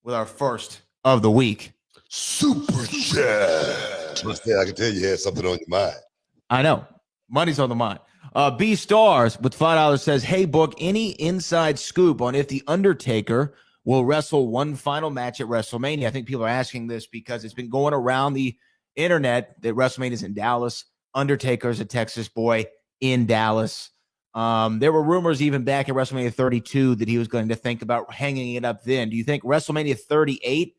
with our first of the week. Super chat. I can tell you had something on your mind. I know. Money's on the mind. B Stars with $5 says, hey, Book, any inside scoop on if The Undertaker will wrestle one final match at WrestleMania? I think people are asking this because it's been going around the internet that WrestleMania is in Dallas. Undertaker's a Texas boy in Dallas. There were rumors even back at WrestleMania 32 that he was going to think about hanging it up then. Do you think WrestleMania 38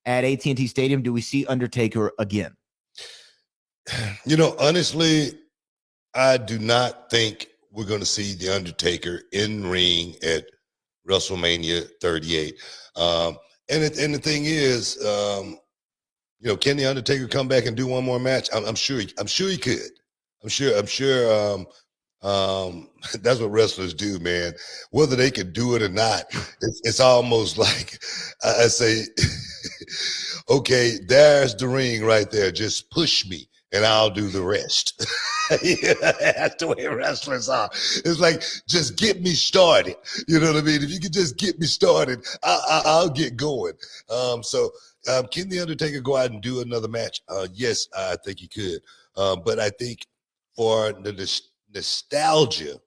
at AT&T Stadium, do we see Undertaker again? You know, honestly, I do not think we're going to see The Undertaker in ring at WrestleMania 38. And the thing is, you know, can The Undertaker come back and do one more match? I'm sure he could. I'm sure that's what wrestlers do, man. Whether they can do it or not, it's almost like I say, okay, there's the ring right there. Just push me and I'll do the rest. Yeah, that's the way wrestlers are. It's like, just get me started. You know what I mean? If you could just get me started, I'll get going. Can The Undertaker go out and do another match? Yes, I think he could. But I think for the nostalgia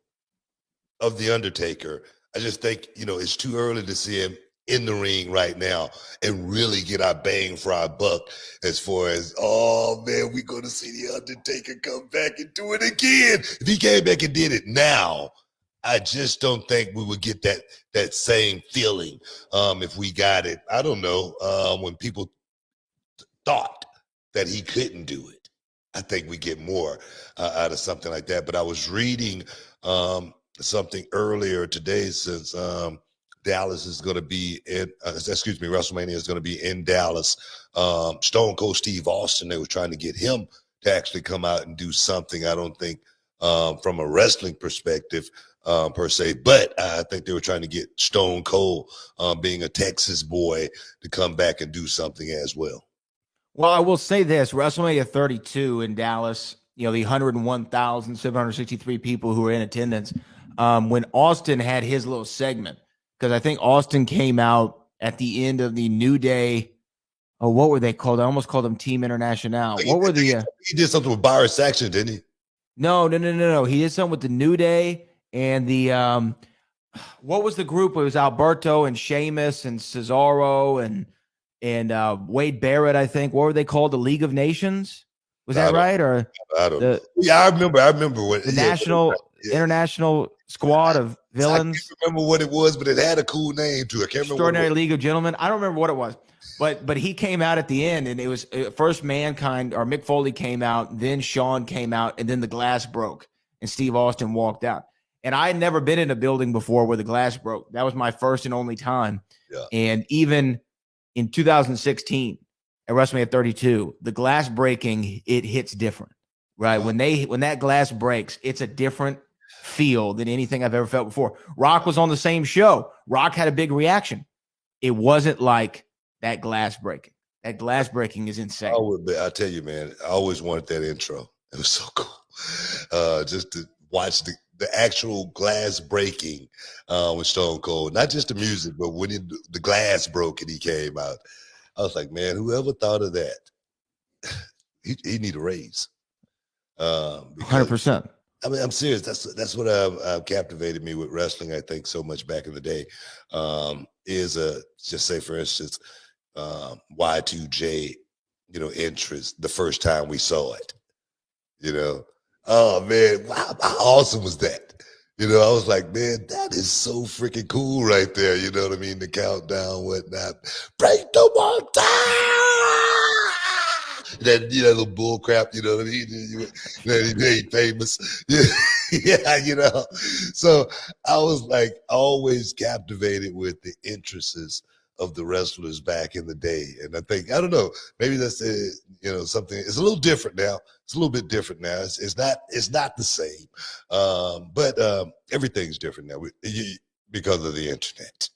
of The Undertaker, I just think, you know, it's too early to see him in the ring right now and really get our bang for our buck as far as, oh man, we're going to see The Undertaker come back and do it again. If he came back and did it now, I just don't think we would get that same feeling if we got it, I don't know, when people thought that he couldn't do it. I think we get more out of something like that. But I was reading something earlier today, since Dallas is going to be in, WrestleMania is going to be in Dallas. Stone Cold Steve Austin, they were trying to get him to actually come out and do something. I don't think from a wrestling perspective per se, but I think they were trying to get Stone Cold, being a Texas boy, to come back and do something as well. Well, I will say this, WrestleMania 32 in Dallas, you know, the 101,763 people who were in attendance, when Austin had his little segment, because I think Austin came out at the end of the New Day. Oh, what were they called? I almost called them Team International. What were the? He did something with Byron Saxton, didn't he? No. He did something with the New Day and the what was the group? It was Alberto and Sheamus and Cesaro and Wade Barrett, I think. What were they called? The League of Nations? Was that right? Or I don't know. Yeah, I remember what the international squad of villains. I can't remember what it was, but it had a cool name to it. I can't remember. Extraordinary League of Gentlemen. I don't remember what it was, but he came out at the end, and it was first Mankind or Mick Foley came out, then Shawn came out, and then the glass broke, and Steve Austin walked out. And I had never been in a building before where the glass broke. That was my first and only time. Yeah. And even in 2016 at WrestleMania 32, the glass breaking, it hits different, right? When that glass breaks, it's a different feel than anything I've ever felt before. Rock was on the same show. Rock had a big reaction. It wasn't like that glass breaking. That glass breaking is insane. I tell you, man, I always wanted that intro. It was so cool. Just to watch the actual glass breaking with Stone Cold. Not just the music, but when the glass broke and he came out. I was like, man, whoever thought of that? he need a raise. 100%. I mean, I'm serious. That's what captivated me with wrestling, I think, so much back in the day. Is just say, for instance, Y2J, you know, entrance the first time we saw it. You know, oh man, how awesome was that? You know, I was like, man, that is so freaking cool right there. You know what I mean? The countdown, whatnot. Break the wall down. That, you know, little bull crap, you know what I mean? He made famous. Yeah, you know. So I was like always captivated with the interests of the wrestlers back in the day. And I think, I don't know, maybe that's you know, something. It's a little different now. It's a little bit different now. It's not the same. But everything's different now because of the internet.